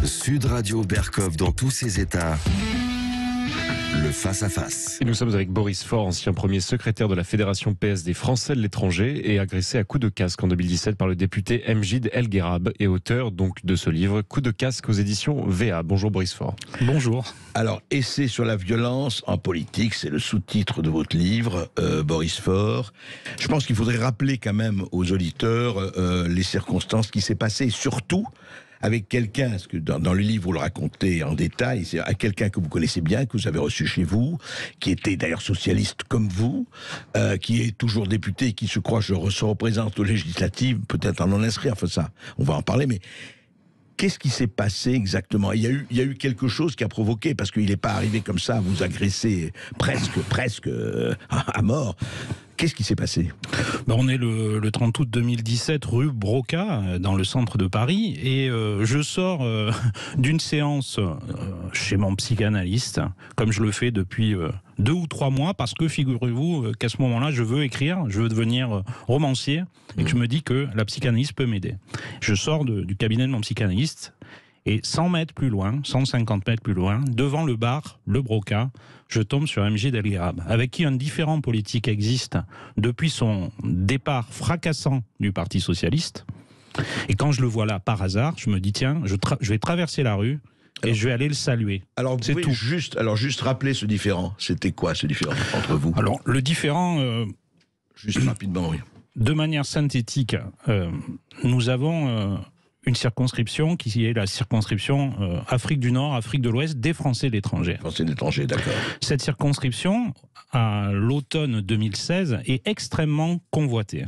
Sud Radio Berkov dans tous ses états. Le face-à-face. Et nous sommes avec Boris Faure, ancien premier secrétaire de la Fédération PS des Français de l'étranger et agressé à coups de casque en 2017 par le député Mjid El Guerrab et auteur donc de ce livre Coups de casque aux éditions VA. Bonjour Boris Faure. Bonjour. Alors, essai sur la violence en politique, c'est le sous-titre de votre livre, Boris Faure. Je pense qu'il faudrait rappeler quand même aux auditeurs les circonstances qui s'est passées, et surtout avec quelqu'un, parce que dans le livre vous le racontez en détail, c'est à quelqu'un que vous connaissez bien, que vous avez reçu chez vous, qui était d'ailleurs socialiste comme vous, qui est toujours député, et qui se représente aux législatives, peut-être en inscrit, enfin ça, on va en parler, mais qu'est-ce qui s'est passé exactement ? Il y a eu quelque chose qui a provoqué, parce qu'il n'est pas arrivé comme ça à vous agresser presque à mort. Qu'est-ce qui s'est passé ? On est le 30 août 2017, rue Broca, dans le centre de Paris, et je sors d'une séance chez mon psychanalyste, comme je le fais depuis 2 ou 3 mois, parce que figurez-vous qu'à ce moment-là, je veux écrire, je veux devenir romancier, et que je me dis que la psychanalyse peut m'aider. Je sors du cabinet de mon psychanalyste, et 100 mètres plus loin, 150 mètres plus loin, devant le bar, le Broca, je tombe sur Mjid El Guerrab, avec qui un différend politique existe depuis son départ fracassant du Parti Socialiste. Et quand je le vois là, par hasard, je me dis, tiens, je vais traverser la rue et je vais aller le saluer. Alors, vous pouvez juste rappeler ce différend. C'était quoi ce différend entre vous ? Alors, le différend... juste rapidement, oui. De manière synthétique, nous avons... une circonscription qui est la circonscription Afrique du Nord, Afrique de l'Ouest des Français de l'étranger. Français de l'étranger, d'accord. Cette circonscription, à l'automne 2016, est extrêmement convoitée.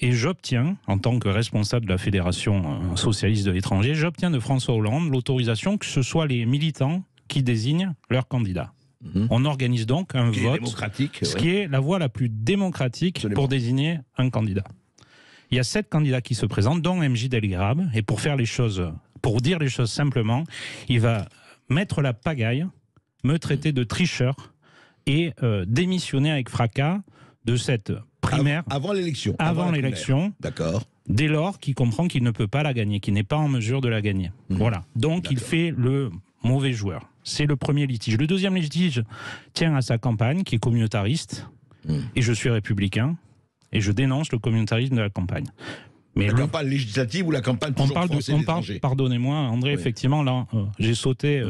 Et j'obtiens, en tant que responsable de la Fédération socialiste de l'étranger, j'obtiens de François Hollande l'autorisation que ce soit les militants qui désignent leurs candidats. On organise donc un vote, ce qui est la voie la plus démocratique pour désigner un candidat. Il y a 7 candidats qui se présentent, dont Mjid El Guerrab, et pour dire les choses simplement, il va mettre la pagaille, me traiter de tricheur et démissionner avec fracas de cette primaire. Avant l'élection. Avant l'élection. D'accord. Dès lors qu'il comprend qu'il ne peut pas la gagner, qu'il n'est pas en mesure de la gagner. Voilà. Donc il fait le mauvais joueur. C'est le premier litige. Le deuxième litige tient à sa campagne, qui est communautariste, et je suis républicain. Et je dénonce le communautarisme de la campagne. Mais la campagne législative ou la campagne toujours française de l'étranger ? Pardonnez-moi, André, effectivement, là, j'ai sauté.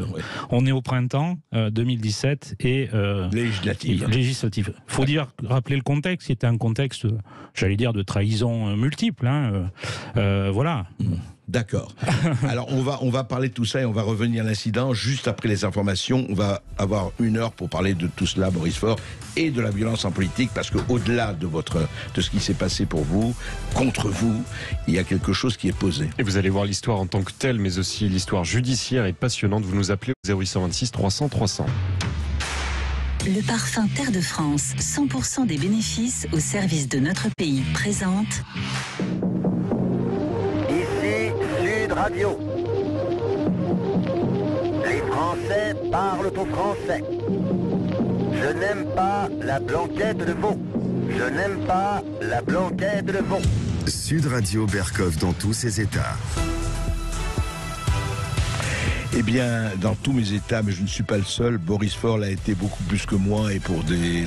On est au printemps 2017 et législative. Faut rappeler le contexte. C'était un contexte, j'allais dire, de trahison multiple. Voilà. D'accord. Alors on va parler de tout ça et on va revenir à l'incident juste après les informations. On va avoir 1 heure pour parler de tout cela, Boris Faure, et de la violence en politique, parce que au-delà de ce qui s'est passé pour vous, contre vous, il y a quelque chose qui est posé. Et vous allez voir l'histoire en tant que telle, mais aussi l'histoire judiciaire est passionnante. Vous nous appelez au 0826 300 300. Le parfum Terre de France, 100% des bénéfices au service de notre pays, présente... Sud Radio. Les Français parlent au français. Je n'aime pas la blanquette de veau. Je n'aime pas la blanquette de veau. Sud Radio Berkov dans tous ses états. Eh bien, dans tous mes états, mais je ne suis pas le seul, Boris Faure l'a été beaucoup plus que moi, et pour des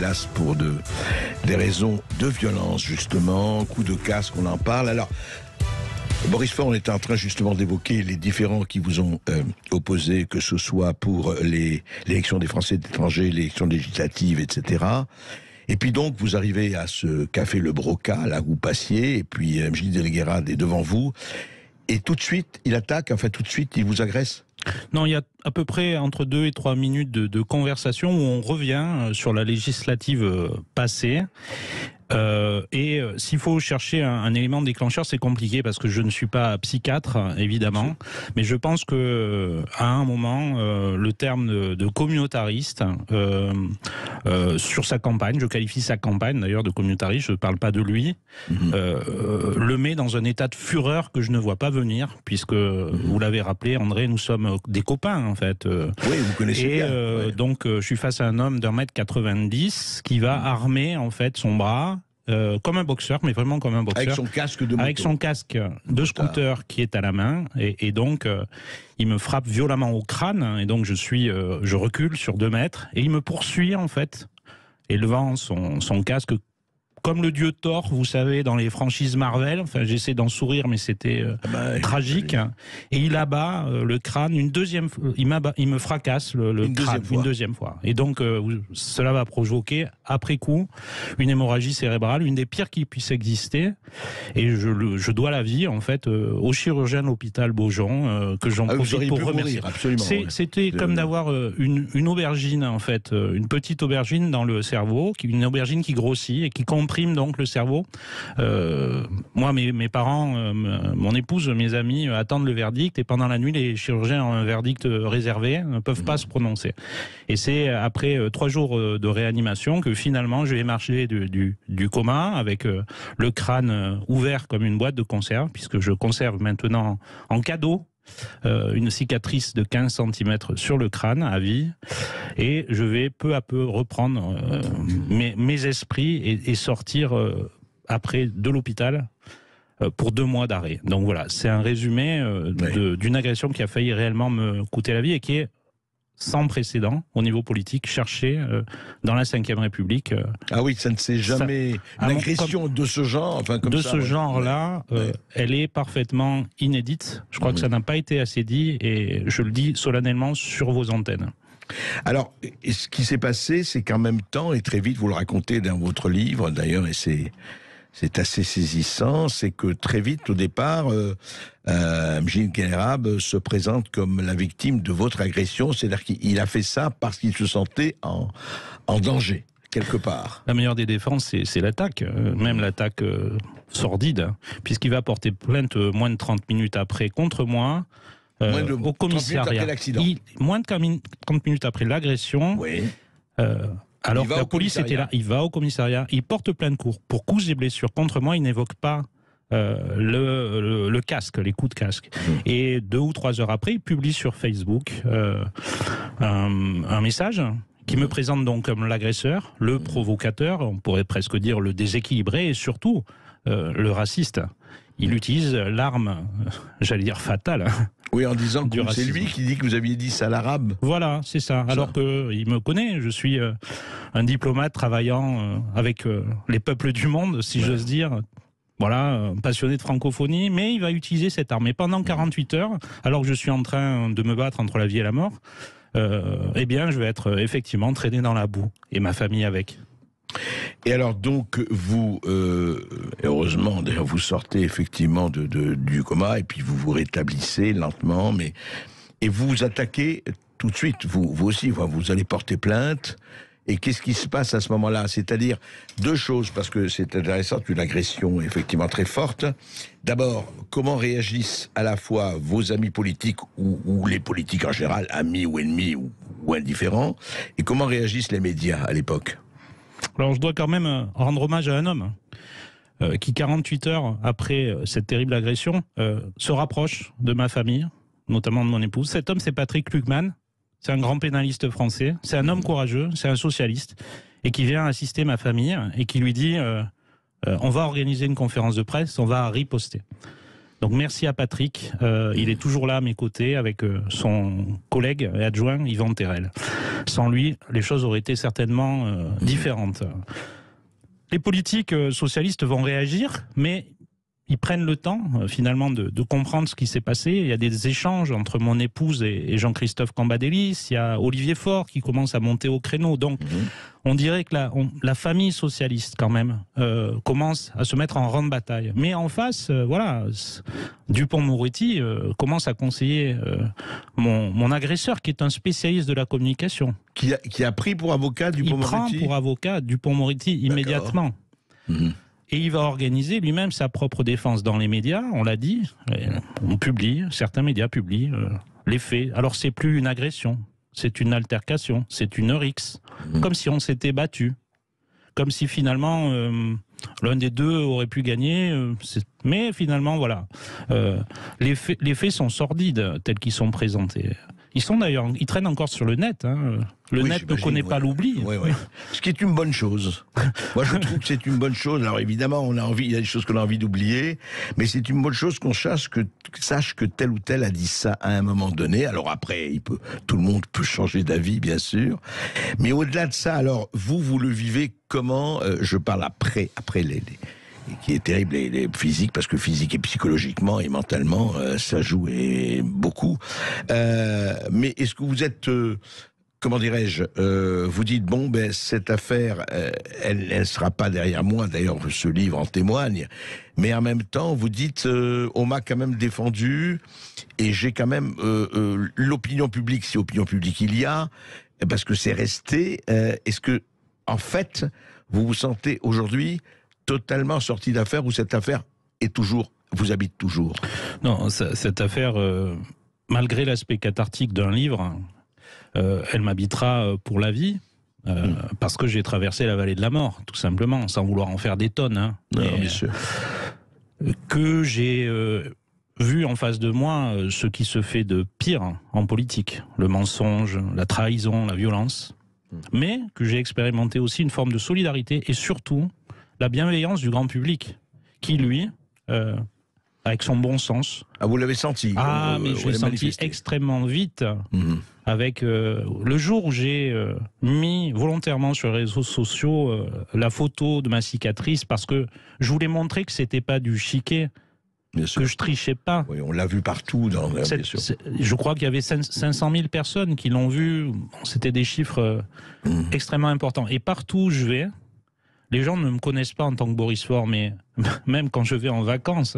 raisons de violence, justement, coup de casque, on en parle. Alors, Boris Faure, on était en train justement d'évoquer les différends qui vous ont opposé, que ce soit pour l'élection des Français de l'étranger, l'élection législative, etc. Et puis donc, vous arrivez à ce café Le Broca, là où vous passiez, et puis Mjid El Guerrab est devant vous, et tout de suite, il attaque, tout de suite, il vous agresse. Non, il y a à peu près entre 2 et 3 minutes de conversation où on revient sur la législative passée. Et s'il faut chercher un élément déclencheur, c'est compliqué parce que je ne suis pas psychiatre, évidemment, mais je pense que à un moment, le terme de communautariste sur sa campagne, je qualifie sa campagne d'ailleurs de communautariste, je ne parle pas de lui, le met dans un état de fureur que je ne vois pas venir, puisque vous l'avez rappelé, André, nous sommes des copains en fait. Oui, vous connaissez bien. Donc je suis face à un homme d'1,90 m qui va armer en fait son bras comme un boxeur, mais vraiment comme un boxeur. Avec son casque de moto. Avec son casque de scooter qui est à la main. Et donc, il me frappe violemment au crâne. Et donc, je recule sur 2 mètres. Et il me poursuit, en fait, élevant son casque comme le dieu Thor, vous savez, dans les franchises Marvel. Enfin, j'essaie d'en sourire, mais c'était tragique. Et il abat le crâne une deuxième fois. Il me fracasse le crâne une deuxième fois. Et donc, cela va provoquer, après coup, une hémorragie cérébrale, une des pires qui puisse exister. Et je dois la vie, en fait, au chirurgien de l'hôpital Beaujon, que j'en profite pour remercier. C'était comme d'avoir une aubergine, en fait, une petite aubergine dans le cerveau, une aubergine qui grossit et qui comprime donc le cerveau. Moi, mes parents, mon épouse, mes amis attendent le verdict, et pendant la nuit, les chirurgiens ont un verdict réservé, ne peuvent pas se prononcer. Et c'est après 3 jours de réanimation que finalement je vais marcher du coma avec le crâne ouvert comme une boîte de conserve, puisque je conserve maintenant en cadeau une cicatrice de 15 cm sur le crâne à vie, et je vais peu à peu reprendre mes esprits et sortir après de l'hôpital pour 2 mois d'arrêt. Donc voilà, c'est un résumé d'une agression qui a failli réellement me coûter la vie et qui est sans précédent au niveau politique, cherché dans la Ve République. Ah oui, ça ne s'est jamais... Une agression de ce genre, enfin comme de ça... ce genre-là, elle est parfaitement inédite. Je crois que ça n'a pas été assez dit, et je le dis solennellement sur vos antennes. Alors, ce qui s'est passé, c'est qu'en même temps, et très vite, vous le racontez dans votre livre d'ailleurs, et c'est assez saisissant, c'est que très vite, au départ, Mjid El-Guerrab se présente comme la victime de votre agression, c'est-à-dire qu'il a fait ça parce qu'il se sentait en danger, quelque part. La meilleure des défenses, c'est l'attaque, même l'attaque sordide, puisqu'il va porter plainte moins de 30 minutes après contre moi, au commissariat. Moins de 30 minutes après l'agression. Oui. Alors que la police était là, il va au commissariat, il porte plainte pour coups et blessures contre moi, il n'évoque pas le casque, les coups de casque. Et 2 ou 3 heures après, il publie sur Facebook un message qui me présente donc comme l'agresseur, le provocateur, on pourrait presque dire le déséquilibré, et surtout le raciste. Il utilise l'arme, j'allais dire fatale. Oui, en disant que c'est lui qui dit que vous aviez dit ça à l'arabe. Voilà, c'est ça. Alors qu'il me connaît, je suis un diplomate travaillant avec les peuples du monde, si j'ose dire. Voilà, passionné de francophonie, mais il va utiliser cette arme. Et pendant 48 heures, alors que je suis en train de me battre entre la vie et la mort, eh bien, je vais être effectivement traîné dans la boue, et ma famille avec. Et alors donc vous, heureusement d'ailleurs, vous sortez effectivement du coma, et puis vous vous rétablissez lentement, et vous vous attaquez tout de suite, vous aussi, vous allez porter plainte. Et qu'est-ce qui se passe à ce moment-là? C'est-à-dire 2 choses, parce que c'est intéressant, une agression effectivement très forte. D'abord, comment réagissent à la fois vos amis politiques ou les politiques en général, amis ou ennemis ou indifférents, et comment réagissent les médias à l'époque? Alors je dois quand même rendre hommage à un homme qui 48 heures après cette terrible agression se rapproche de ma famille, notamment de mon épouse. Cet homme, c'est Patrick Lugman. C'est un grand pénaliste français, c'est un homme courageux, c'est un socialiste, et qui vient assister ma famille et qui lui dit on va organiser une conférence de presse, on va riposter. Donc merci à Patrick, il est toujours là à mes côtés avec son collègue et adjoint Yvan Terrel. Sans lui, les choses auraient été certainement différentes. Les politiques socialistes vont réagir, mais ils prennent le temps, finalement, de comprendre ce qui s'est passé. Il y a des échanges entre mon épouse et Jean-Christophe Cambadélis. Il y a Olivier Faure qui commence à monter au créneau. Donc, on dirait que la famille socialiste, quand même, commence à se mettre en rang de bataille. Mais en face, voilà, Dupond-Moretti commence à conseiller mon agresseur, qui est un spécialiste de la communication. Qui a pris pour avocat Dupond-Moretti? Il prend pour avocat Dupond-Moretti immédiatement. Et il va organiser lui-même sa propre défense dans les médias, on l'a dit. On publie, certains médias publient les faits. Alors c'est plus une agression, c'est une altercation, c'est une rixe. Comme si on s'était battu. Comme si finalement l'un des deux aurait pu gagner. Mais finalement, voilà. Les faits sont sordides tels qu'ils sont présentés. Ils sont d'ailleurs, ils traînent encore sur le net. Hein. Le Oui, net ne j'imagine, connaît pas l'oubli. Oui, oui. Ce qui est une bonne chose. Moi, je trouve que c'est une bonne chose. Alors évidemment, il y a des choses qu'on a envie d'oublier, mais c'est une bonne chose qu'on sache que tel ou tel a dit ça à un moment donné. Alors après, tout le monde peut changer d'avis, bien sûr. Mais au-delà de ça, alors vous le vivez comment? Je parle après qui est terrible, les physiques, parce que physique et psychologiquement et mentalement, ça joue beaucoup. Mais est-ce que vous êtes, comment dirais-je, vous dites, bon, ben cette affaire, elle ne sera pas derrière moi, d'ailleurs ce livre en témoigne, mais en même temps, vous dites, on m'a quand même défendu, et j'ai quand même l'opinion publique, si opinion publique il y a, parce que c'est resté, est-ce que, en fait, vous vous sentez aujourd'hui totalement sorti d'affaire, ou cette affaire vous habite toujours? Non, cette affaire, malgré l'aspect cathartique d'un livre, elle m'habitera pour la vie, parce que j'ai traversé la vallée de la mort, tout simplement, sans vouloir en faire des tonnes. Hein. Non, bien sûr. Que j'ai vu en face de moi ce qui se fait de pire en politique, le mensonge, la trahison, la violence, mais que j'ai expérimenté aussi une forme de solidarité et surtout la bienveillance du grand public, qui lui, avec son bon sens... Ah, vous l'avez senti? Mais je l'ai senti extrêmement vite, avec le jour où j'ai mis volontairement sur les réseaux sociaux la photo de ma cicatrice, parce que je voulais montrer que c'était pas du chiquet, que je trichais pas. Oui, on l'a vu partout. Bien sûr. Je crois qu'il y avait 500 000 personnes qui l'ont vu. Bon, c'était des chiffres extrêmement importants. Et partout où je vais, les gens ne me connaissent pas en tant que Boris Faure, mais même quand je vais en vacances,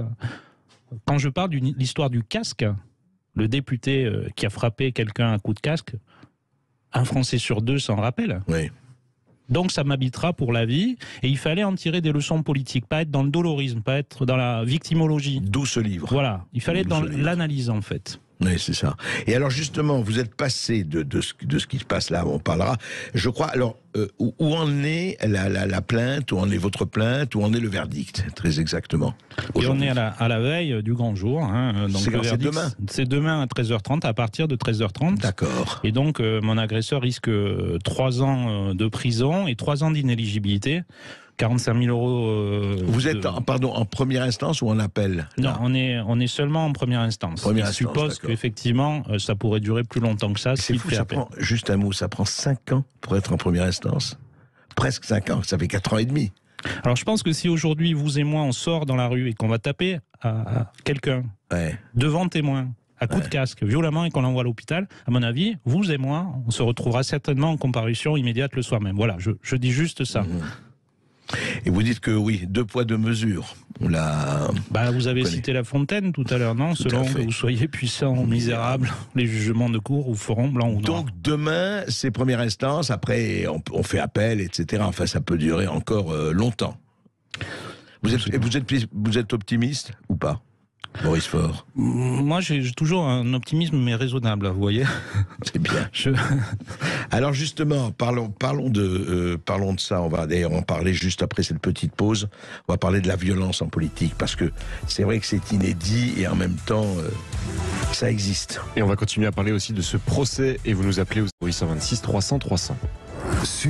quand je parle de l'histoire du casque, le député qui a frappé quelqu'un à coup de casque, un Français sur deux s'en rappelle. Oui. Donc ça m'habitera pour la vie, et il fallait en tirer des leçons politiques, pas être dans le dolorisme, pas être dans la victimologie. D'où ce livre. Voilà, il fallait être dans l'analyse en fait. Oui, c'est ça. Et alors justement, vous êtes passé de ce qui se passe là, on parlera. Je crois, alors, où en est la plainte, où en est votre plainte, où en est le verdict, très exactement? Et on est à la veille du grand jour. Hein, donc c'est demain? C'est demain à 13h30, à partir de 13h30. D'accord. Et donc, mon agresseur risque 3 ans de prison et 3 ans d'inéligibilité. 45 000 euros. Vous êtes en première instance ou en appel? Non, on est seulement en première instance. Je suppose qu'effectivement, ça pourrait durer plus longtemps que ça. C'est fou, ça prend, juste un mot, ça prend 5 ans pour être en première instance. Presque 5 ans, ça fait 4 ans et demi. Alors je pense que si aujourd'hui, vous et moi, on sort dans la rue et qu'on va taper à quelqu'un devant témoin, à coup de casque, violemment, et qu'on l'envoie à l'hôpital, à mon avis, vous et moi, on se retrouvera certainement en comparution immédiate le soir même. Voilà, je dis juste ça. Et vous dites que oui, 2 poids 2 mesures. Vous avez cité La Fontaine tout à l'heure, non? Selon que vous soyez puissant ou misérable, les jugements de cour vous feront blanc ou noir. Donc demain, c'est première instance, après on fait appel, etc. Enfin, ça peut durer encore longtemps. Vous êtes optimiste ou pas, Boris Faure? Moi, j'ai toujours un optimisme, mais raisonnable, vous voyez. C'est bien. Alors justement, parlons de ça. On va d'ailleurs en parler juste après cette petite pause. On va parler de la violence en politique, parce que c'est vrai que c'est inédit et en même temps, ça existe. Et on va continuer à parler aussi de ce procès, et vous nous appelez au 826 300 300. Ici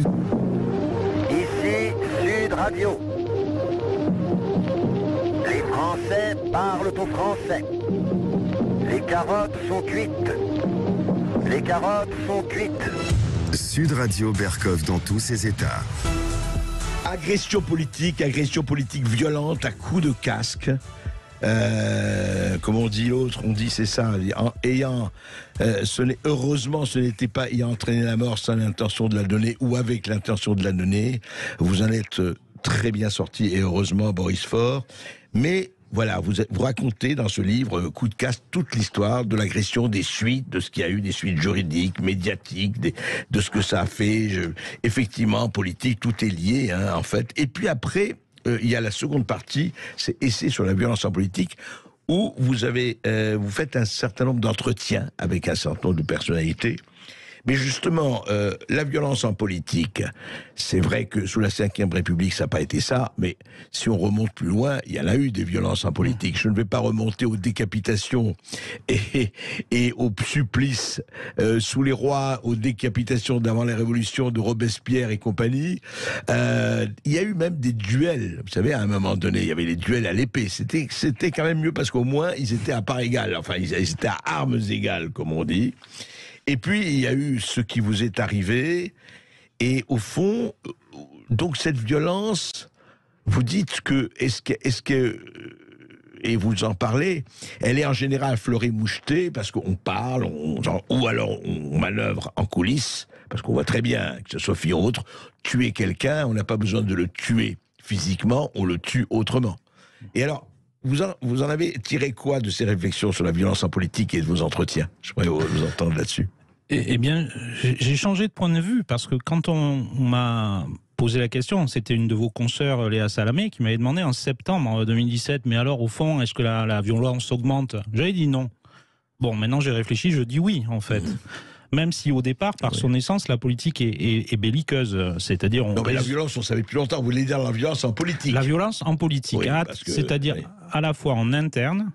Sud Radio. Les Français parlent au français. Les carottes sont cuites. Les carottes sont cuites. Sud Radio Berkov dans tous ses états. Agression politique violente à coups de casque. Comme on dit l'autre, on dit c'est ça. Heureusement, ce n'était pas ayant entraîné la mort sans l'intention de la donner ou avec l'intention de la donner. Vous en êtes très bien sorti, et heureusement, Boris Faure. Mais voilà, vous racontez dans ce livre, coup de casse, toute l'histoire de l'agression, des suites, de ce qu'il y a eu, des suites juridiques, médiatiques, de ce que ça a fait. Effectivement, politique, tout est lié, hein, en fait. Et puis après, il y a la seconde partie, c'est Essai sur la violence en politique, où vous faites un certain nombre d'entretiens avec un certain nombre de personnalités. Mais justement, la violence en politique, c'est vrai que sous la Ve République, ça n'a pas été ça, mais si on remonte plus loin, il y en a eu des violences en politique. Je ne vais pas remonter aux décapitations et aux supplices sous les rois, aux décapitations d'avant la Révolution de Robespierre et compagnie. Il y a eu même des duels. Vous savez, à un moment donné, il y avait les duels à l'épée. C'était quand même mieux parce qu'au moins, ils étaient à part égale. Enfin, ils étaient à armes égales, comme on dit. Et puis, il y a eu ce qui vous est arrivé. Et au fond, donc cette violence, vous dites que, et vous en parlez, elle est en général fleurie-mouchetée parce qu'on parle, ou alors on manœuvre en coulisses, parce qu'on voit très bien que ce soit fille ou autre, tuer quelqu'un, on n'a pas besoin de le tuer physiquement, on le tue autrement. Et alors, vous en avez tiré quoi de ces réflexions sur la violence en politique et de vos entretiens? Je voudrais vous entendre là-dessus. Eh bien, j'ai changé de point de vue, parce que quand on m'a posé la question, c'était une de vos consoeurs, Léa Salamé, qui m'avait demandé en septembre 2017, mais alors au fond, est-ce que la violence augmente? J'avais dit non. Bon, maintenant j'ai réfléchi, je dis oui, en fait. Même si au départ, par son essence, la politique est belliqueuse, c'est-à-dire... Non, mais la violence, on savait depuis longtemps, vous voulez dire la violence en politique? La violence en politique, oui, c'est-à-dire à la fois en interne,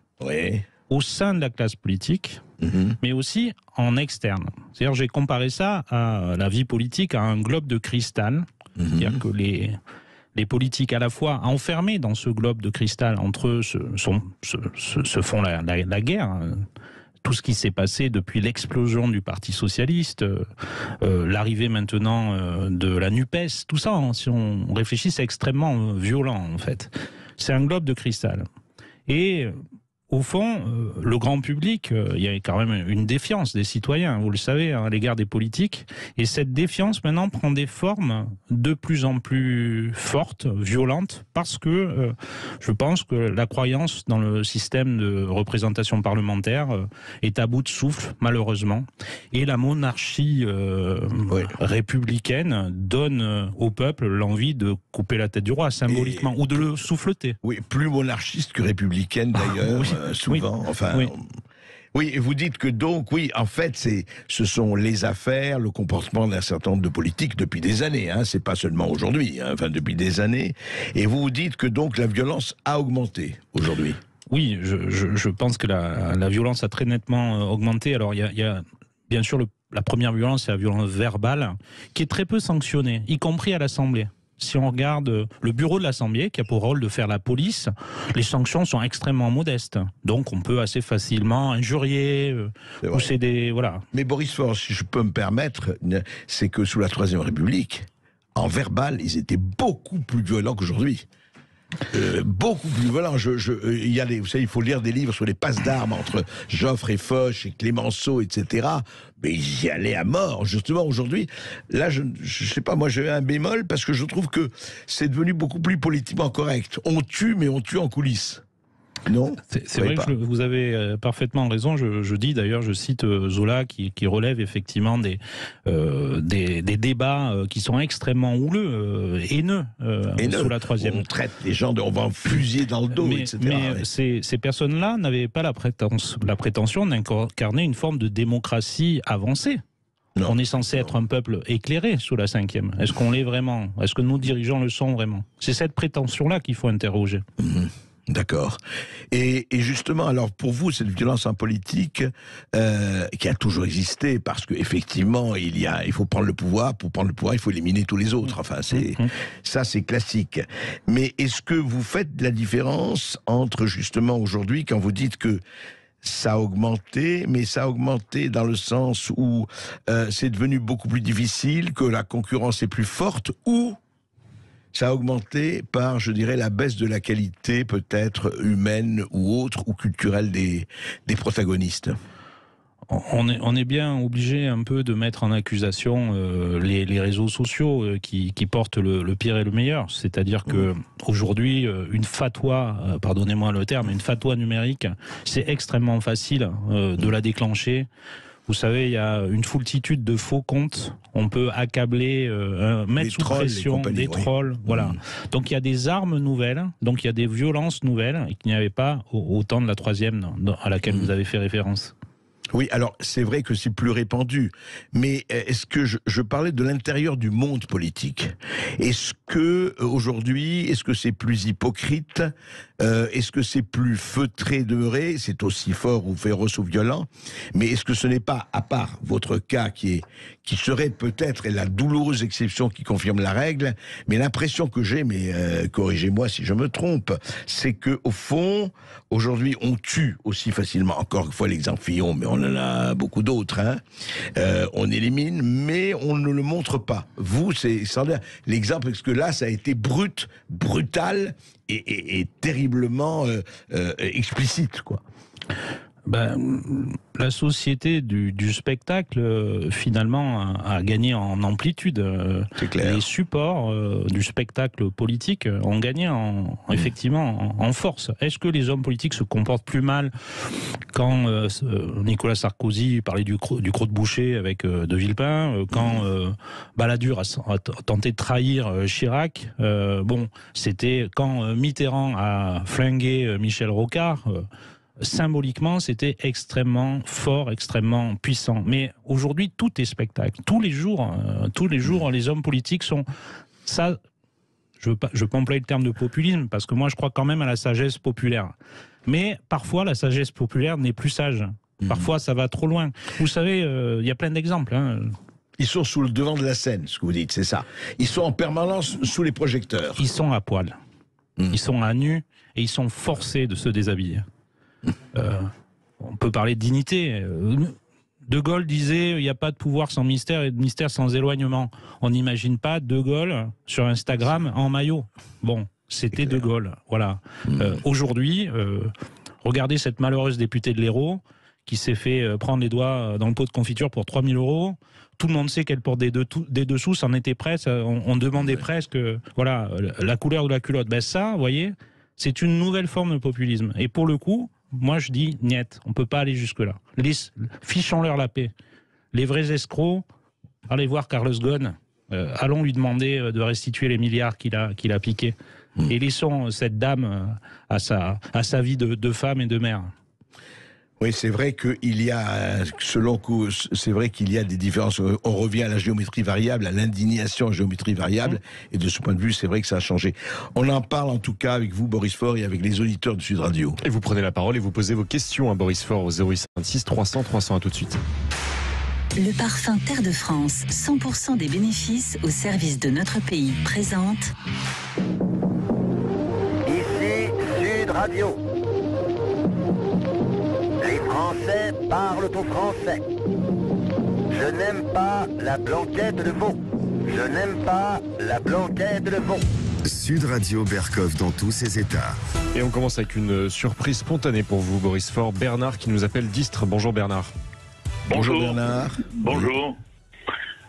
au sein de la classe politique, mais aussi en externe. C'est-à-dire, j'ai comparé ça à la vie politique à un globe de cristal. C'est-à-dire que les politiques, à la fois enfermés dans ce globe de cristal, entre eux se font la guerre. Tout ce qui s'est passé depuis l'explosion du Parti Socialiste, l'arrivée maintenant de la NUPES, tout ça, si on réfléchit, c'est extrêmement violent, en fait. C'est un globe de cristal. Et... au fond, le grand public, il y a quand même une défiance des citoyens, vous le savez, à l'égard des politiques. Et cette défiance, maintenant, prend des formes de plus en plus fortes, violentes, parce que je pense que la croyance dans le système de représentation parlementaire est à bout de souffle, malheureusement. Et la monarchie républicaine donne au peuple l'envie de couper la tête du roi, symboliquement, ou de le souffleter. Oui, plus monarchiste que républicaine, d'ailleurs. Souvent, oui, et vous dites que donc, oui, en fait, ce sont les affaires, le comportement d'un certain nombre de politiques depuis des années, c'est pas seulement aujourd'hui, depuis des années, et vous dites que donc la violence a augmenté aujourd'hui. Oui, je pense que la violence a très nettement augmenté. Alors, il y a bien sûr la première violence, c'est la violence verbale, qui est très peu sanctionnée, y compris à l'Assemblée. Si on regarde le bureau de l'Assemblée, qui a pour rôle de faire la police, les sanctions sont extrêmement modestes. Donc on peut assez facilement injurier, pousser des... Voilà. Mais Boris Faure, si je peux me permettre, c'est que sous la Troisième République, en verbal, ils étaient beaucoup plus violents qu'aujourd'hui. Beaucoup plus violents. Vous savez, il faut lire des livres sur les passes d'armes entre Joffre et Foch et Clémenceau, etc. Mais ils y allaient à mort. Justement, aujourd'hui, là, je sais pas, moi j'ai un bémol parce que je trouve que c'est devenu beaucoup plus politiquement correct. On tue, mais on tue en coulisses. Non, c'est vrai que vous avez parfaitement raison. Je dis d'ailleurs, je cite Zola qui relève effectivement des débats qui sont extrêmement houleux, haineux, sous la Troisième. On traite les gens on va en fusiller dans le dos, etc. Mais ces personnes-là n'avaient pas la prétention d'incarner une forme de démocratie avancée. Non, on est censé être un peuple éclairé sous la Cinquième. Est-ce qu'on l'est vraiment? Est-ce que nos dirigeants le sont vraiment? C'est cette prétention-là qu'il faut interroger. D'accord. Et justement, alors pour vous, cette violence en politique qui a toujours existé, parce qu'effectivement, il faut prendre le pouvoir. Pour prendre le pouvoir, il faut éliminer tous les autres. Enfin, ça, c'est classique. Mais est-ce que vous faites la différence entre justement aujourd'hui, quand vous dites que ça a augmenté, mais ça a augmenté dans le sens où c'est devenu beaucoup plus difficile, que la concurrence est plus forte, ou ça a augmenté par, je dirais, la baisse de la qualité peut-être humaine ou autre, ou culturelle des protagonistes? On est bien obligé un peu de mettre en accusation les réseaux sociaux qui portent le pire et le meilleur. C'est-à-dire que aujourd'hui, une fatwa, pardonnez-moi le terme, une fatwa numérique, c'est extrêmement facile de la déclencher. Vous savez, il y a une foultitude de faux comptes. On peut accabler, mettre sous pression des trolls. Voilà. Donc il y a des armes nouvelles, donc il y a des violences nouvelles qu'il n'y avait pas au temps de la Troisième à laquelle vous avez fait référence. Oui, alors c'est vrai que c'est plus répandu, mais est-ce que je parlais de l'intérieur du monde politique? Est-ce que aujourd'hui, est-ce que c'est plus hypocrite? Est-ce que c'est plus feutré, demeuré? C'est aussi fort ou féroce ou violent, mais est-ce que ce n'est pas, à part votre cas qui serait peut-être la douloureuse exception qui confirme la règle, mais l'impression que j'ai, mais corrigez-moi si je me trompe, c'est que au fond, aujourd'hui, on tue aussi facilement. Encore une fois, l'exemple Fillon, mais on en a beaucoup d'autres. Hein. On élimine, mais on ne le montre pas. Vous, c'est l'exemple, parce que là, ça a été brutal et terriblement explicite, quoi. La société du spectacle, finalement, a gagné en amplitude. C'est clair. Les supports du spectacle politique ont gagné effectivement en force. Est-ce que les hommes politiques se comportent plus mal quand Nicolas Sarkozy parlait du croc-de-boucher avec De Villepin, quand Balladur a tenté de trahir Chirac, c'était quand Mitterrand a flingué Michel Rocard. Symboliquement, c'était extrêmement fort, extrêmement puissant. Mais aujourd'hui, tout est spectacle. Tous les jours, les hommes politiques sont... Ça, je veux pas employer le terme de populisme, parce que moi, je crois quand même à la sagesse populaire. Mais parfois, la sagesse populaire n'est plus sage. Parfois, ça va trop loin. Vous savez, il y a plein d'exemples. Hein. Ils sont sous le devant de la scène, ce que vous dites, c'est ça. Ils sont en permanence sous les projecteurs. Ils sont à poil. Ils sont à nu et ils sont forcés de se déshabiller. On peut parler de dignité. De Gaulle disait il n'y a pas de pouvoir sans mystère et de mystère sans éloignement. On n'imagine pas De Gaulle sur Instagram en maillot. Bon, c'était De Gaulle. Voilà. Aujourd'hui, regardez cette malheureuse députée de l'Hérault qui s'est fait prendre les doigts dans le pot de confiture pour 3 000 €. Tout le monde sait qu'elle porte des dessous, c'en était presque. On demandait presque la couleur de la culotte. Ça, vous voyez, c'est une nouvelle forme de populisme. Et pour le coup, moi, je dis, niet, on ne peut pas aller jusque-là. Fichons-leur la paix. Les vrais escrocs, allez voir Carlos Ghosn, allons lui demander de restituer les milliards qu'il a piqués. Et laissons cette dame à sa vie de femme et de mère. Oui, c'est vrai qu'il y a, c'est vrai qu'il y a des différences. On revient à la géométrie variable, à l'indignation en géométrie variable, et de ce point de vue, c'est vrai que ça a changé. On en parle en tout cas avec vous, Boris Faure, et avec les auditeurs de Sud Radio. Et vous prenez la parole et vous posez vos questions à Boris Faure au 0856 300 300. À tout de suite. Le parfum Terre de France, 100% des bénéfices au service de notre pays, présente. Ici Sud Radio. Les Français parlent au français. Je n'aime pas la blanquette de veau. Je n'aime pas la blanquette de veau. Sud Radio Berkov dans tous ses états. Et on commence avec une surprise spontanée pour vous, Boris Faure. Bernard qui nous appelle d'Istres. Bonjour Bernard. Bonjour Bernard. Bonjour.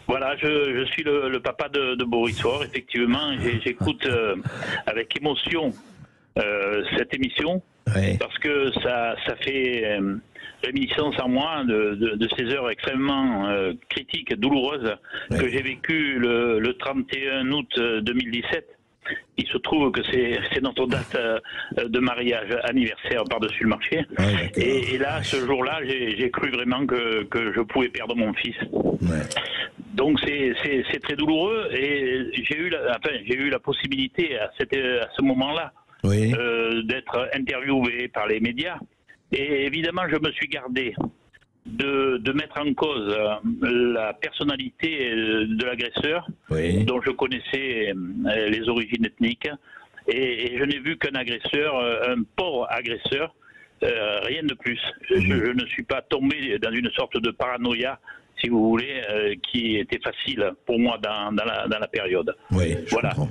Voilà, je suis le papa de Boris Faure, effectivement. J'écoute avec émotion cette émission. Ouais. Parce que ça fait réminiscence en moi de ces heures extrêmement critiques, douloureuses, que j'ai vécues le 31 août 2017. Il se trouve que c'est notre date de mariage anniversaire par-dessus le marché. Ouais, et là, ce jour-là, j'ai cru vraiment que je pouvais perdre mon fils. Ouais. Donc c'est très douloureux et j'ai eu la possibilité à ce moment-là d'être interviewé par les médias. Et évidemment, je me suis gardé de mettre en cause la personnalité de l'agresseur, dont je connaissais les origines ethniques. Et je n'ai vu qu'un agresseur, un pauvre agresseur, rien de plus. Je ne suis pas tombé dans une sorte de paranoïa, si vous voulez, qui était facile pour moi dans la période. Oui, je comprends.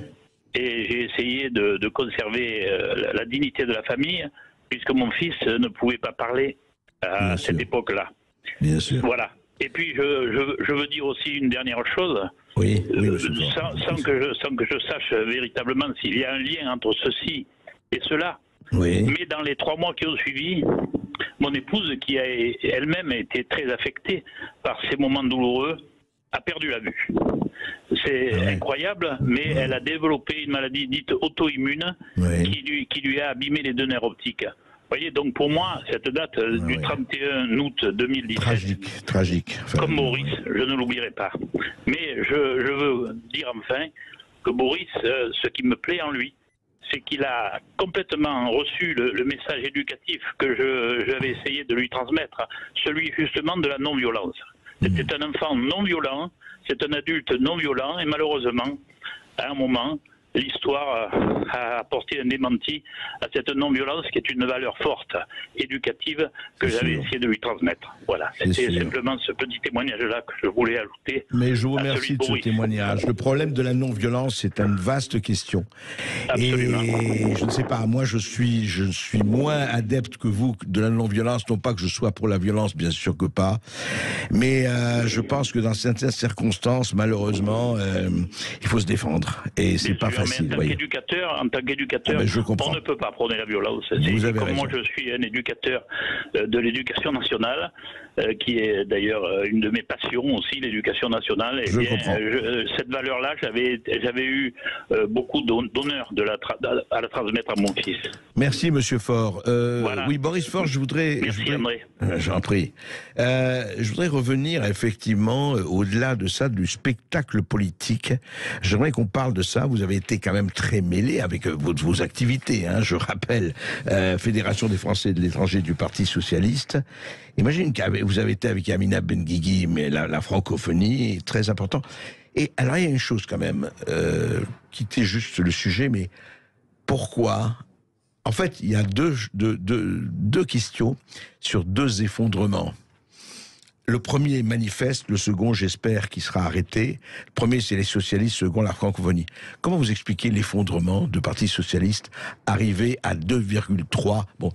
Et j'ai essayé de conserver la dignité de la famille, puisque mon fils ne pouvait pas parler à cette époque-là. Bien sûr. Voilà. Et puis, je veux dire aussi une dernière chose. Oui, sans que je sache véritablement s'il y a un lien entre ceci et cela. Oui. Mais dans les 3 mois qui ont suivi, mon épouse, qui a elle-même été très affectée par ces moments douloureux, a perdu la vue. C'est incroyable, mais elle a développé une maladie dite auto-immune qui lui a abîmé les 2 nerfs optiques. voyez, donc pour moi, cette date du 31 août 2017... Tragique. Enfin, comme Boris, je ne l'oublierai pas. Mais je veux dire enfin que Boris, ce qui me plaît en lui, c'est qu'il a complètement reçu le message éducatif que j'avais essayé de lui transmettre, celui justement de la non-violence. C'était un enfant non-violent, c'est un adulte non-violent, et malheureusement, à un moment, l'histoire a apporté un démenti à cette non-violence qui est une valeur forte, éducative, que j'avais essayé de lui transmettre. Voilà, c'était simplement ce petit témoignage-là que je voulais ajouter. Mais je vous remercie de ce témoignage. Le problème de la non-violence, c'est une vaste question. Absolument. Et je ne sais pas, moi je suis moins adepte que vous de la non-violence, non pas que je sois pour la violence, bien sûr que pas, mais je pense que dans certaines circonstances, malheureusement, il faut se défendre. Et c'est pas facile. Mais en tant qu'éducateur, on ne peut pas prôner la violence. Comme moi, je suis un éducateur de l'éducation nationale, qui est d'ailleurs une de mes passions aussi, l'éducation nationale. Et bien, cette valeur-là, j'avais eu beaucoup d'honneur à la transmettre à mon fils. Merci, Monsieur Faure. Voilà. Oui, Boris Faure, je voudrais... Merci, André. J'en prie. Je voudrais revenir effectivement, au-delà de ça, du spectacle politique. J'aimerais qu'on parle de ça. Vous avez été quand même très mêlé avec vos activités. Hein, je rappelle, Fédération des Français de l'étranger du Parti Socialiste. Imagine que vous avez été avec Yamina Benguigui, mais la francophonie est très important. Et alors, il y a une chose quand même, quitter juste le sujet, mais pourquoi... En fait, il y a deux questions sur deux effondrements. Le premier manifeste, le second, j'espère, qui sera arrêté. Le premier, c'est les socialistes, le second, la francophonie. Comment vous expliquez l'effondrement du Parti socialiste arrivé à 2,3 ? Bon,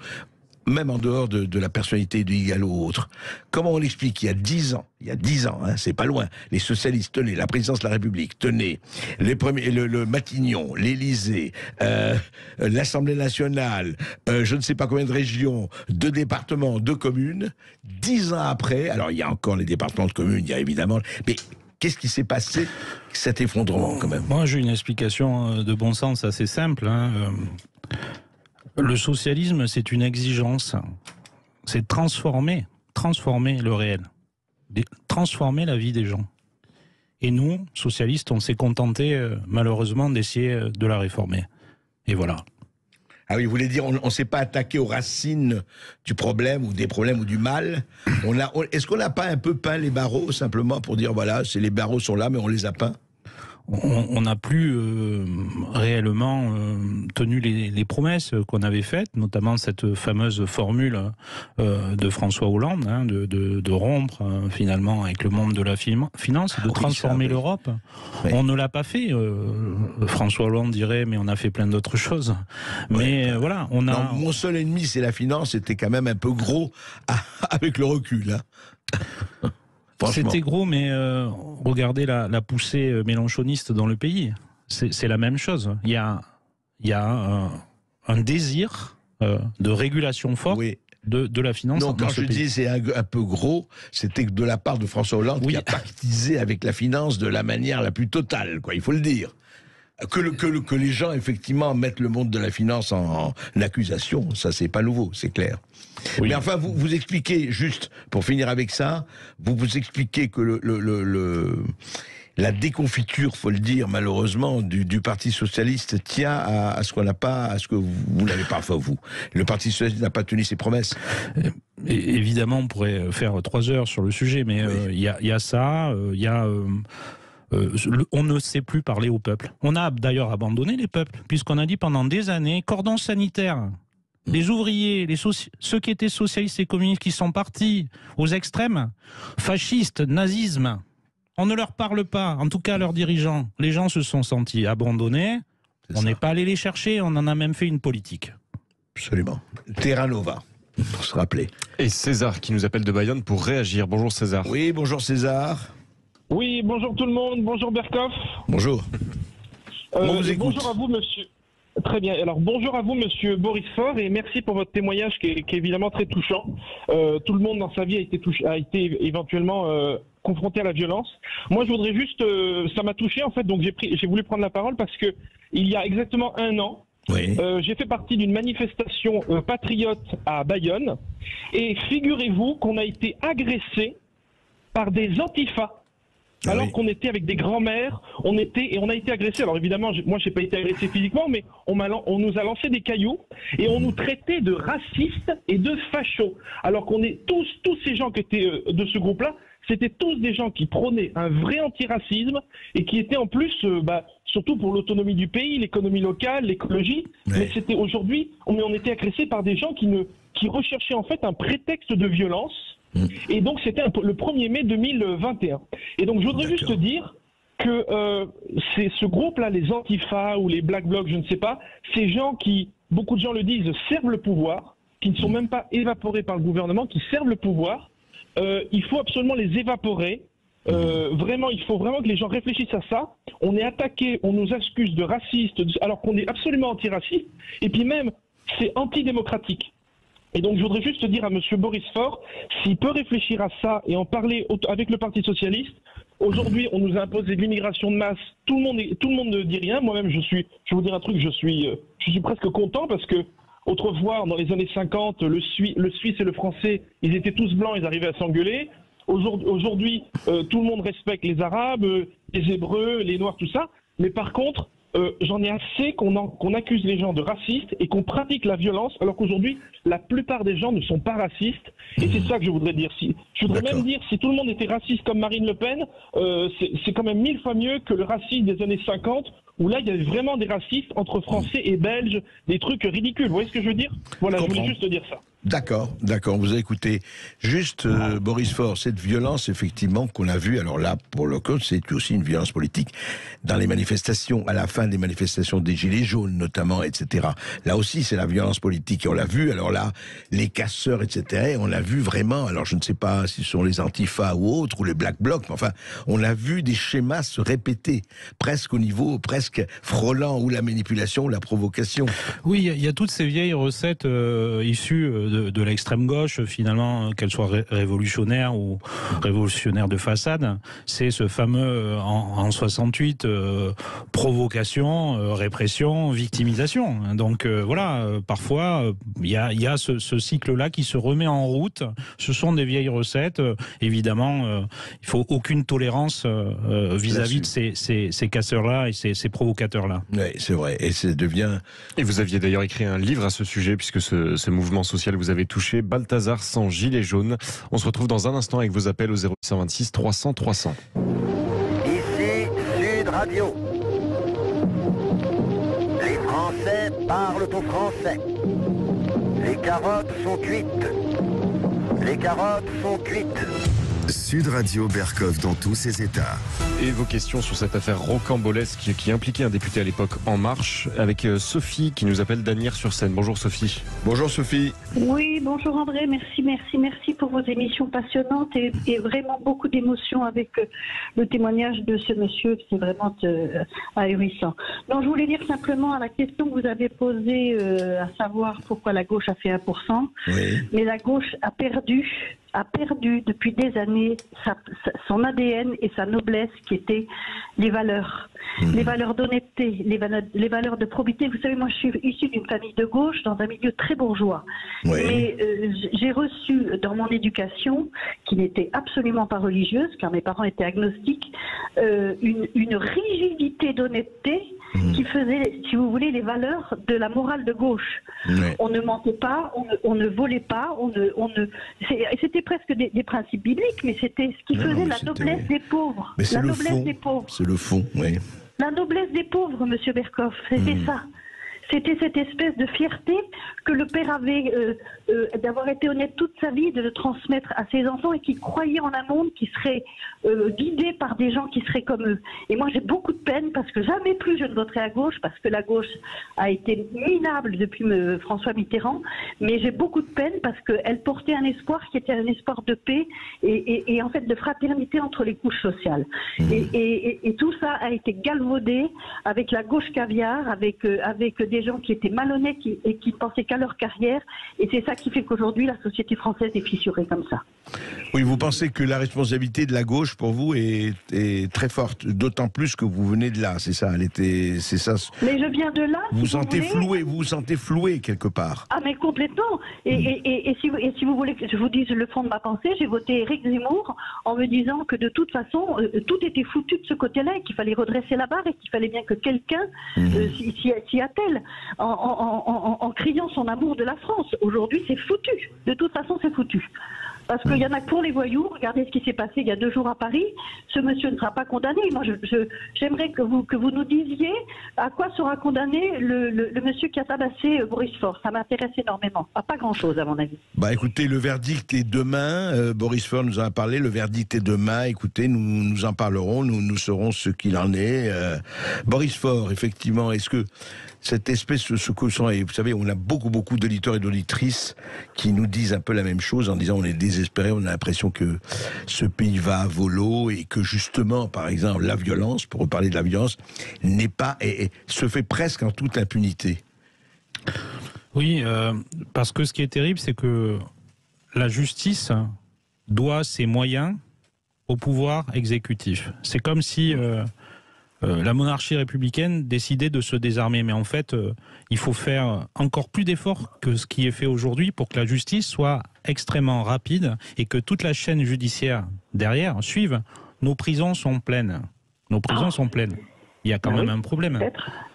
même en dehors de la personnalité de Igalo ou autre. Comment on l'explique ? Il y a 10 ans, hein, c'est pas loin, les socialistes tenaient la présidence de la République, tenaient le Matignon, l'Élysée, l'Assemblée nationale, je ne sais pas combien de régions, 2 départements, 2 communes. 10 ans après, alors il y a encore les départements de communes, il y a évidemment... Mais qu'est-ce qui s'est passé, cet effondrement quand même ? Moi j'ai une explication de bon sens assez simple, hein. Le socialisme, c'est une exigence. C'est transformer le réel. Transformer la vie des gens. Et nous, socialistes, on s'est contenté, malheureusement, d'essayer de la réformer. Et voilà. Ah oui, vous voulez dire, on ne s'est pas attaqué aux racines du problème, ou des problèmes, ou du mal. Est-ce qu'on n'a pas un peu peint les barreaux, simplement, pour dire, voilà, les barreaux sont là, mais on les a peints ? On n'a plus réellement tenu les promesses qu'on avait faites, notamment cette fameuse formule de François Hollande, hein, de rompre finalement avec le monde de la finance, de transformer l'Europe. Oui. On ne l'a pas fait. François Hollande dirait, mais on a fait plein d'autres choses. Mais voilà, on a... Non, mon seul ennemi, c'est la finance, c'était quand même un peu gros avec le recul. Hein. C'était gros, mais regardez la poussée mélenchoniste dans le pays. C'est la même chose. Il y a un désir de régulation forte de la finance. Donc quand je dis c'est un peu gros, c'était de la part de François Hollande qui a pactisé avec la finance de la manière la plus totale, quoi. Il faut le dire. Que les gens, effectivement, mettent le monde de la finance en accusation, ça, c'est pas nouveau, c'est clair. Oui. Mais enfin, vous expliquez, juste pour finir avec ça, vous expliquez que la déconfiture, faut le dire, malheureusement, du Parti Socialiste tient à ce qu'on n'a pas, à ce que vous n'avez pas, enfin vous. Le Parti Socialiste n'a pas tenu ses promesses. Évidemment, on pourrait faire 3 heures sur le sujet, mais il y a ça, il y a... on ne sait plus parler au peuple. On a d'ailleurs abandonné les peuples, puisqu'on a dit pendant des années, cordon sanitaire, les ouvriers, ceux qui étaient socialistes et communistes qui sont partis aux extrêmes, fascistes, nazisme, on ne leur parle pas, en tout cas à leurs dirigeants. Les gens se sont sentis abandonnés, on n'est pas allé les chercher, on en a même fait une politique. Absolument. Terra Nova, pour se rappeler. Et César qui nous appelle de Bayonne pour réagir. Bonjour César. Oui, bonjour César. Oui, bonjour tout le monde, bonjour Berkoff. Bonjour. On vous écoute. Bonjour à vous, monsieur. Très bien. Alors, bonjour à vous, monsieur Boris Faure, et merci pour votre témoignage qui est évidemment très touchant. Tout le monde dans sa vie a été éventuellement confronté à la violence. Moi, je voudrais juste... ça m'a touché, en fait, donc j'ai voulu prendre la parole parce que il y a exactement 1 an, Oui. J'ai fait partie d'une manifestation patriote à Bayonne. Et figurez-vous qu'on a été agressé par des antifas. Alors qu'on était avec des grands-mères, on a été agressés. Alors évidemment, moi j'ai pas été agressé physiquement, mais on nous a lancé des cailloux et on nous traitait de racistes et de fachos. Alors qu'on est tous ces gens qui étaient de ce groupe-là, c'était tous des gens qui prônaient un vrai antiracisme et qui étaient en plus, surtout pour l'autonomie du pays, l'économie locale, l'écologie. Ouais. Mais c'était aujourd'hui, on était agressés par des gens qui recherchaient en fait un prétexte de violence. Et donc c'était le 1er mai 2021. Et donc je voudrais juste dire que c'est ce groupe-là, les Antifa ou les Black Blocs, je ne sais pas, ces gens qui, beaucoup de gens le disent, servent le pouvoir, qui ne sont même pas évaporés par le gouvernement, qui servent le pouvoir, il faut absolument les évaporer. Vraiment, il faut vraiment que les gens réfléchissent à ça. On est attaqué, on nous accuse de racistes, alors qu'on est absolument antiraciste, et puis même, c'est antidémocratique. Et donc, je voudrais juste dire à M. Boris Faure, s'il peut réfléchir à ça et en parler avec le Parti Socialiste. Aujourd'hui, on nous a imposé de l'immigration de masse. Tout le monde ne dit rien. Moi-même, je vais vous dire un truc, je suis presque content parce que autrefois, dans les années 50, le Suisse et le Français, ils étaient tous blancs, ils arrivaient à s'engueuler. Aujourd'hui, tout le monde respecte les Arabes, les Hébreux, les Noirs, tout ça. Mais par contre, j'en ai assez qu'on accuse les gens de racistes et qu'on pratique la violence, alors qu'aujourd'hui, la plupart des gens ne sont pas racistes. Et c'est ça que je voudrais dire. Je voudrais même dire, si tout le monde était raciste comme Marine Le Pen, c'est quand même 1000 fois mieux que le racisme des années 50, où là, il y avait vraiment des racistes entre Français et Belges, des trucs ridicules. Vous voyez ce que je veux dire? Voilà, je voulais juste dire ça. D'accord. Vous avez écouté. Juste, Boris Faure, cette violence, effectivement, qu'on a vue, alors là, pour le coup, c'est aussi une violence politique, dans les manifestations, à la fin des manifestations des Gilets jaunes, notamment, etc. Là aussi, c'est la violence politique, et on l'a vu, alors là, les casseurs, etc., on l'a vu vraiment, alors je ne sais pas si ce sont les Antifa ou autres, ou les Black Blocs, mais enfin, on a vu des schémas se répéter, presque au niveau, presque frôlant, ou la manipulation, ou la provocation. Oui, il y a toutes ces vieilles recettes issues de l'extrême gauche, finalement, qu'elle soit révolutionnaire ou révolutionnaire de façade. C'est ce fameux, en 68, provocation, répression, victimisation. Donc voilà, parfois, il y a ce cycle-là qui se remet en route. Ce sont des vieilles recettes. Évidemment, il faut aucune tolérance vis-à-vis de ces casseurs-là et ces provocateurs-là. Oui, c'est vrai. Et ça devient... Et vous aviez d'ailleurs écrit un livre à ce sujet, puisque ce mouvement social vous avez touché, Balthazar sans gilet jaune. On se retrouve dans un instant avec vos appels au 0826 300 300. Ici Sud Radio. Les Français parlent au français. Les carottes sont cuites. Les carottes sont cuites. Sud Radio Berkov dans tous ses états. Et vos questions sur cette affaire rocambolesque qui impliquait un député à l'époque En Marche, avec Sophie qui nous appelle d'Asnières-sur-Seine. Bonjour Sophie. Bonjour Sophie. Oui, bonjour André, merci pour vos émissions passionnantes et vraiment beaucoup d'émotions avec le témoignage de ce monsieur, c'est vraiment ahurissant. Donc je voulais dire simplement à la question que vous avez posée, à savoir pourquoi la gauche a fait 1%, oui. Mais la gauche a perdu depuis des années son ADN et sa noblesse qui étaient les valeurs. Les valeurs d'honnêteté, les valeurs de probité. Vous savez, moi je suis issue d'une famille de gauche dans un milieu très bourgeois. Oui. Et j'ai reçu dans mon éducation, qui n'était absolument pas religieuse, car mes parents étaient agnostiques, une rigidité d'honnêteté qui faisait, si vous voulez, les valeurs de la morale de gauche. Oui. On ne mentait pas, on ne volait pas, c'était presque des principes bibliques, mais c'était ce qui faisait la noblesse des pauvres. Mais c'est le fond. C'est le fond, oui. La noblesse des pauvres, Monsieur Berkov, c'était ça. C'était cette espèce de fierté que le père avait d'avoir été honnête toute sa vie, de le transmettre à ses enfants et qui croyait en un monde qui serait guidé par des gens qui seraient comme eux. Et moi j'ai beaucoup de peine parce que jamais plus je ne voterai à gauche, parce que la gauche a été minable depuis François Mitterrand, mais j'ai beaucoup de peine parce qu'elle portait un espoir qui était un espoir de paix et en fait de fraternité entre les couches sociales. Et tout ça a été galvaudé avec la gauche caviar, avec des gens qui étaient malhonnêtes et qui pensaient qu'à leur carrière. Et c'est ça qui fait qu'aujourd'hui, la société française est fissurée comme ça. Oui, vous pensez que la responsabilité de la gauche, pour vous, est très forte, d'autant plus que vous venez de là, c'est ça, c'est ça. Mais je viens de là. Vous vous sentez floué quelque part. Ah, mais complètement. Et si vous voulez que je vous dise le fond de ma pensée, j'ai voté Éric Zemmour en me disant que de toute façon, tout était foutu de ce côté-là et qu'il fallait redresser la barre et qu'il fallait bien que quelqu'un s'y attelle en criant son amour de la France. Aujourd'hui, c'est foutu. De toute façon, c'est foutu. Parce qu'il y en a que pour les voyous. Regardez ce qui s'est passé il y a 2 jours à Paris. Ce monsieur ne sera pas condamné. Moi, j'aimerais que vous nous disiez à quoi sera condamné le monsieur qui a tabassé Boris Faure. Ça m'intéresse énormément. Pas grand-chose, à mon avis. Bah, écoutez, le verdict est demain. Boris Faure nous en a parlé. Le verdict est demain. Écoutez, nous en parlerons. Nous saurons ce qu'il en est. Boris Faure, effectivement, est-ce que cette espèce de secoussant, et vous savez, on a beaucoup d'auditeurs et d'auditrices qui nous disent un peu la même chose en disant on est désespéré, on a l'impression que ce pays va à volo et que justement, par exemple, la violence, pour reparler de la violence, n'est pas et se fait presque en toute impunité. Oui, parce que ce qui est terrible, c'est que la justice doit ses moyens au pouvoir exécutif. C'est comme si la monarchie républicaine décidait de se désarmer. Mais en fait, il faut faire encore plus d'efforts que ce qui est fait aujourd'hui pour que la justice soit extrêmement rapide et que toute la chaîne judiciaire derrière suive. Nos prisons sont pleines. Nos prisons sont pleines. Il y a quand même un problème.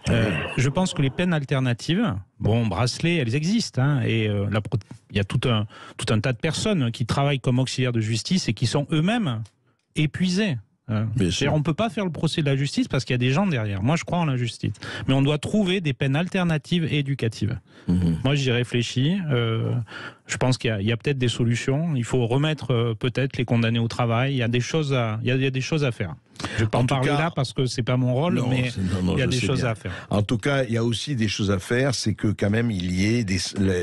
Je pense que les peines alternatives, bracelet, elles existent. Hein, et il y a tout un tas de personnes qui travaillent comme auxiliaires de justice et qui sont eux-mêmes épuisés. On ne peut pas faire le procès de la justice parce qu'il y a des gens derrière. Moi, je crois en la justice. Mais on doit trouver des peines alternatives et éducatives. Moi, j'y réfléchis. Je pense qu'il y a peut-être des solutions. Il faut remettre peut-être les condamnés au travail. Il y a des choses à faire. Je ne vais pas en parler là parce que c'est pas mon rôle, mais il y a des choses à faire. En tout cas, il y a aussi des choses à faire, c'est que quand même il y ait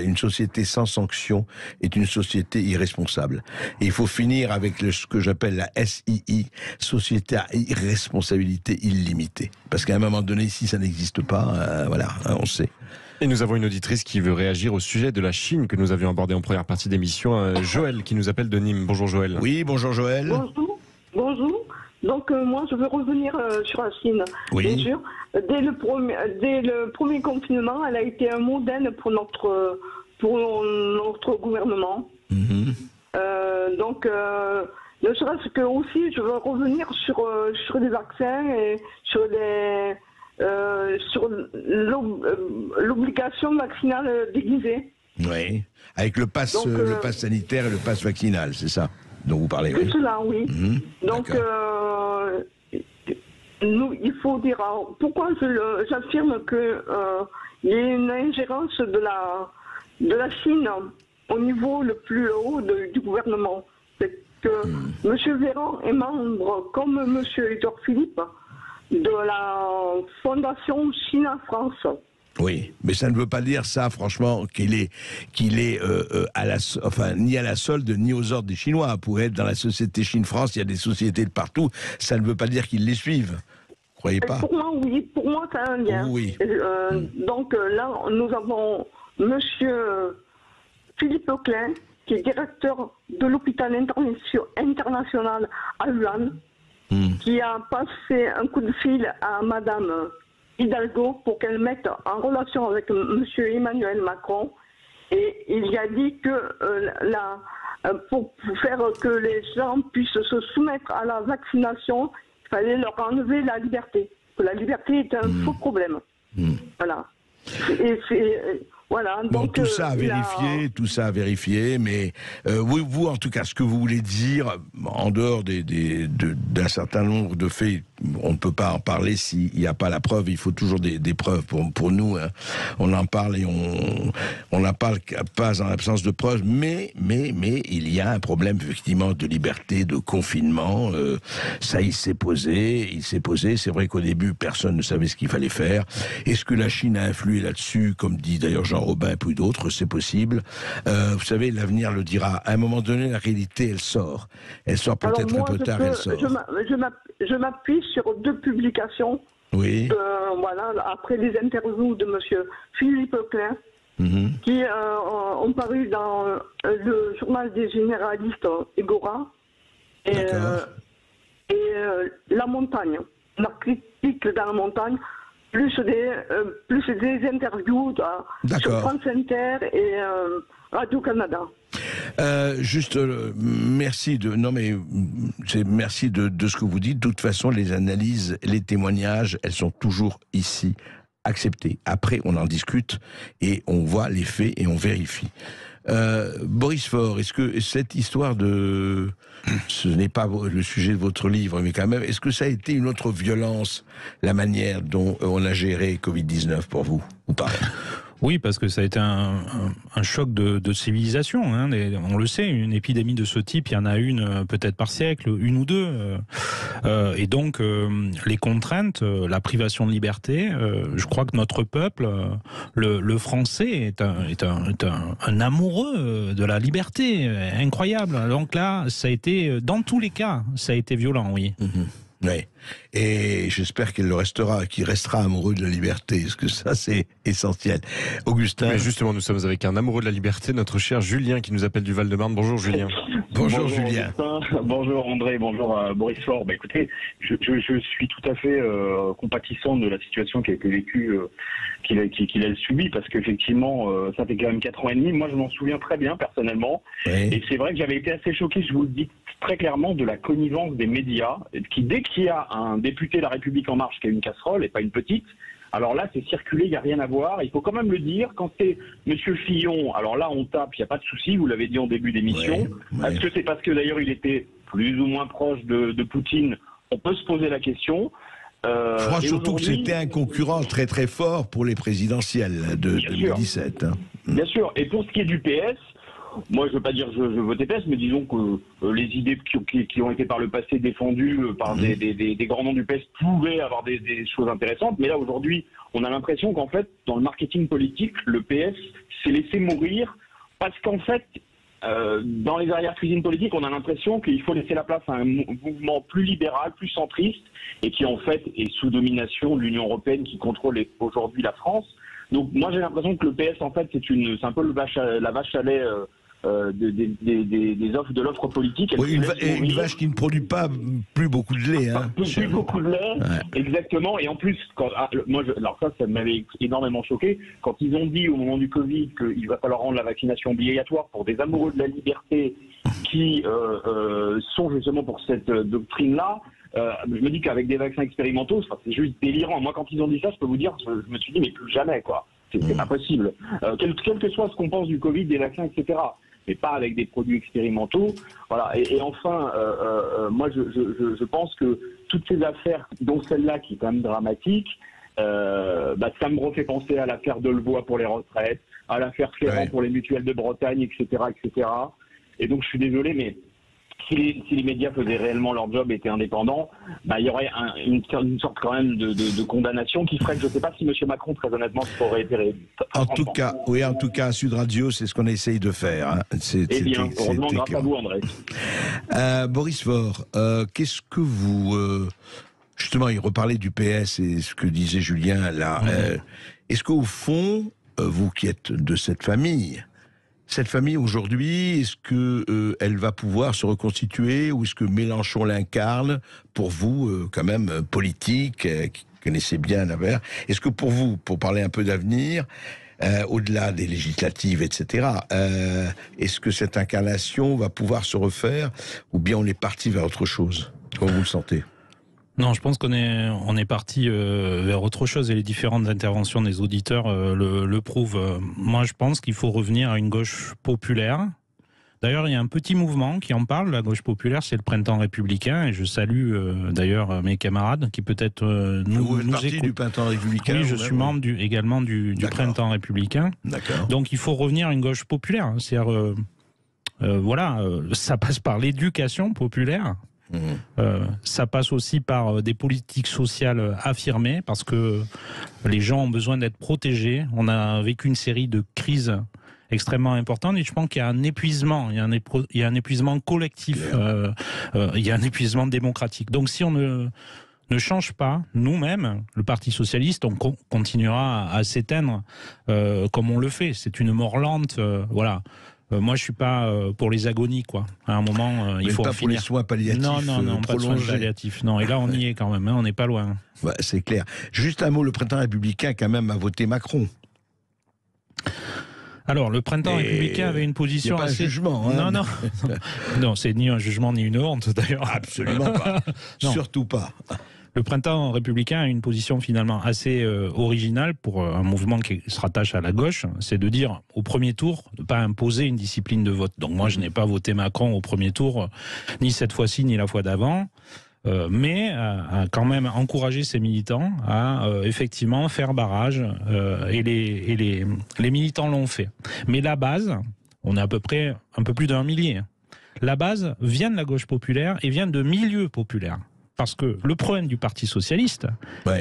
une société sans sanction est une société irresponsable. Et il faut finir avec ce que j'appelle la SII, société à irresponsabilité illimitée. Parce qu'à un moment donné, si ça n'existe pas, on sait. Et nous avons une auditrice qui veut réagir au sujet de la Chine que nous avions abordé en première partie d'émission. Joël qui nous appelle de Nîmes. Bonjour Joël. Oui, bonjour Joël. Bonjour. Donc moi je veux revenir sur la Chine. Oui. Bien sûr. Dès le premier confinement, elle a été un modèle pour notre gouvernement. Donc ne serait-ce que aussi je veux revenir sur les vaccins et sur l'obligation vaccinale déguisée. Oui. Avec le pass sanitaire et le pass vaccinal, c'est ça dont vous parlez. C'est cela, oui. Donc, il faut dire pourquoi j'affirme qu'il y a une ingérence de la Chine au niveau le plus haut du gouvernement. C'est que M. Véran est membre, comme M. Édouard Philippe, de la Fondation Chine-France. Oui, mais ça ne veut pas dire ça, franchement, qu'il est ni à la solde ni aux ordres des Chinois. Pour être dans la société Chine-France, il y a des sociétés de partout. Ça ne veut pas dire qu'ils les suivent. Vous croyez pas? Pour moi, oui. Pour moi, ça a un lien. Oui. Donc là, nous avons Monsieur Philippe Klein, qui est directeur de l'hôpital international à Wuhan, qui a passé un coup de fil à Madame Hidalgo pour qu'elle mette en relation avec M. Emmanuel Macron, et il y a dit que pour faire que les gens puissent se soumettre à la vaccination, il fallait leur enlever la liberté. Que la liberté est un faux problème. Voilà. Voilà, donc tout ça à vérifier, mais vous, en tout cas, ce que vous voulez dire, en dehors d'un certain nombre de faits, on ne peut pas en parler s'il n'y a pas la preuve. Il faut toujours des preuves pour nous. Hein. On en parle et on n'en parle pas en absence de preuves, mais il y a un problème effectivement de liberté, de confinement. Ça, il s'est posé. C'est vrai qu'au début, personne ne savait ce qu'il fallait faire. Est-ce que la Chine a influé là-dessus, comme dit d'ailleurs Jean Robin et puis d'autres? C'est possible. Vous savez, l'avenir le dira. À un moment donné, la réalité, elle sort. Elle sort peut-être un peu tard, elle sort. Je m'appuie sur 2 publications. Oui. Après les interviews de M. Philippe Klein, qui ont paru dans le journal des généralistes Egora et La Montagne, l'article dans La Montagne, plus des interviews sur France Inter et Radio-Canada. Merci merci de ce que vous dites. De toute façon, les analyses, les témoignages, elles sont toujours ici acceptées. Après, on en discute et on voit les faits et on vérifie. Boris Faure, est-ce que cette histoire ce n'est pas le sujet de votre livre, mais quand même, est-ce que ça a été une autre violence, la manière dont on a géré Covid-19 pour vous, ou pas? Oui, parce que ça a été un choc de civilisation. Hein. On le sait, une épidémie de ce type, il y en a une peut-être par siècle, une ou deux. Et donc, les contraintes, la privation de liberté, je crois que notre peuple, le français, est un amoureux de la liberté, incroyable. Donc là, ça a été, dans tous les cas, ça a été violent, oui. Oui, et j'espère qu'il restera amoureux de la liberté, parce que ça c'est essentiel. Augustin. Mais justement, nous sommes avec un amoureux de la liberté, notre cher Julien qui nous appelle du Val-de-Marne. Bonjour Julien. Bonjour Julien. Augustin. Bonjour André, bonjour Boris Faure. Écoutez, je suis tout à fait compatissant de la situation qui a été vécue, qu'il a subie, parce qu'effectivement, ça fait quand même 4 ans et demi. Moi, je m'en souviens très bien personnellement, et c'est vrai que j'avais été assez choqué, je vous le dis très clairement, de la connivence des médias, qui dès qu'il y a un député de La République En Marche qui a une casserole, et pas une petite, alors là c'est circulé, il n'y a rien à voir, il faut quand même le dire, quand c'est Monsieur Fillon, alors là on tape, il n'y a pas de souci, vous l'avez dit en début d'émission, est-ce que c'est parce que d'ailleurs il était plus ou moins proche de Poutine? On peut se poser la question. Je crois surtout que c'était un concurrent très très fort pour les présidentielles de 2017. Bien sûr, et pour ce qui est du PS, moi, je ne veux pas dire que je votais PS, mais disons que les idées qui ont été par le passé défendues par des grands noms du PS pouvaient avoir des choses intéressantes. Mais là, aujourd'hui, on a l'impression qu'en fait, dans le marketing politique, le PS s'est laissé mourir parce qu'en fait, dans les arrière-cuisines politiques, on a l'impression qu'il faut laisser la place à un mouvement plus libéral, plus centriste, et qui en fait est sous domination de l'Union européenne qui contrôle aujourd'hui la France. Donc moi, j'ai l'impression que le PS, en fait, c'est un peu la vache à lait des offres de l'offre politique. Une vache qui ne produit pas plus beaucoup de lait. Plus beaucoup de lait, exactement. Et en plus, alors ça m'avait énormément choqué, quand ils ont dit au moment du Covid qu'il va falloir rendre la vaccination obligatoire pour des amoureux de la liberté qui sont justement pour cette doctrine-là. Je me dis qu'avec des vaccins expérimentaux, c'est juste délirant. Moi, quand ils ont dit ça, je peux vous dire, je me suis dit, mais plus jamais, quoi. C'est pas possible. Quel que soit ce qu'on pense du Covid, des vaccins, etc. Mais pas avec des produits expérimentaux. Voilà. Et enfin, moi, je pense que toutes ces affaires, dont celle-là qui est quand même dramatique, ça me refait penser à l'affaire Delevoye pour les retraites, à l'affaire Ferrand pour les mutuelles de Bretagne, etc., etc. Et donc, je suis désolé, mais si les médias faisaient réellement leur job et étaient indépendants, il y aurait une sorte quand même de condamnation qui ferait que je ne sais pas si M. Macron, très honnêtement, aurait été réélu. En tout cas, à Sud Radio, c'est ce qu'on essaye de faire. Eh bien, heureusement, grâce à vous, André. Boris Faure, qu'est-ce que vous... justement, il reparlait du PS et ce que disait Julien là. Est-ce qu'au fond, vous qui êtes de cette famille aujourd'hui, est-ce que elle va pouvoir se reconstituer, ou est-ce que Mélenchon l'incarne pour vous, quand même politique, qui connaissez bien l'affaire? Est-ce que pour vous, pour parler un peu d'avenir, au-delà des législatives, etc., est-ce que cette incarnation va pouvoir se refaire, ou bien on est parti vers autre chose? Comment vous le sentez? Non, je pense qu'on est parti vers autre chose, et les différentes interventions des auditeurs le prouvent. Moi, je pense qu'il faut revenir à une gauche populaire. D'ailleurs, il y a un petit mouvement qui en parle, la gauche populaire, c'est le Printemps républicain, et je salue d'ailleurs mes camarades qui peut-être nous écoutent. Du Printemps républicain? Oui, je suis membre également du Printemps républicain. D'accord. Donc, il faut revenir à une gauche populaire. C'est-à-dire, ça passe par l'éducation populaire. Ça passe aussi par des politiques sociales affirmées, parce que les gens ont besoin d'être protégés. On a vécu une série de crises extrêmement importantes, et je pense qu'il y a un épuisement, il y a un épuisement collectif, il y a un épuisement démocratique. Donc si on ne ne change pas, nous-mêmes, le Parti socialiste, on continuera à s'éteindre comme on le fait. C'est une mort lente, voilà. Moi, je suis pas pour les agonies, quoi. À un moment, il faut pas finir. Pour les soins palliatifs. Non, pas de soins palliatifs. Non, et là, on y est quand même. Hein, on n'est pas loin. Ouais, c'est clair. Juste un mot, le printemps républicain, quand même, a voté Macron. Alors, le printemps républicain avait une position assez... un jugement. Hein, non, c'est ni un jugement ni une honte, d'ailleurs. Absolument pas. Surtout pas. Le printemps républicain a une position finalement assez originale pour un mouvement qui se rattache à la gauche, c'est de dire au premier tour de ne pas imposer une discipline de vote. Donc moi je n'ai pas voté Macron au premier tour, ni cette fois-ci ni la fois d'avant, mais a quand même encouragé ses militants à effectivement faire barrage, et les militants l'ont fait. Mais la base, on est à peu près un peu plus d'1 millier. La base vient de la gauche populaire et vient de milieux populaires. Parce que le problème du Parti socialiste,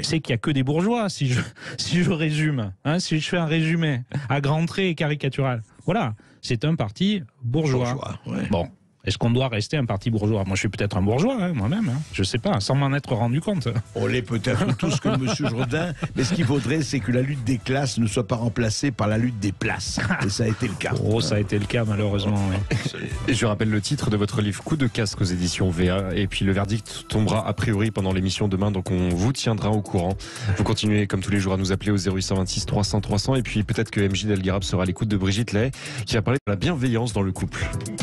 c'est qu'il n'y a que des bourgeois, si je résume, hein, si je fais un résumé à grands traits et caricatural. Voilà, c'est un parti bourgeois. Bon, est-ce qu'on doit rester un parti bourgeois? Moi, je suis peut-être un bourgeois, hein, moi-même, hein, je ne sais pas, sans m'en être rendu compte. On l'est peut-être tous comme M. Jourdain, mais ce qu'il faudrait, c'est que la lutte des classes ne soit pas remplacée par la lutte des places. Et ça a été le cas. Oh, ça a été le cas, malheureusement. Oui. Et je rappelle le titre de votre livre, Coup de casque aux éditions VA. Et puis le verdict tombera a priori pendant l'émission demain, donc on vous tiendra au courant. Vous continuez, comme tous les jours, à nous appeler au 0826 300 300. Et puis peut-être que MJ Delgarab sera à l'écoute de Brigitte Lay, qui va parler de la bienveillance dans le couple.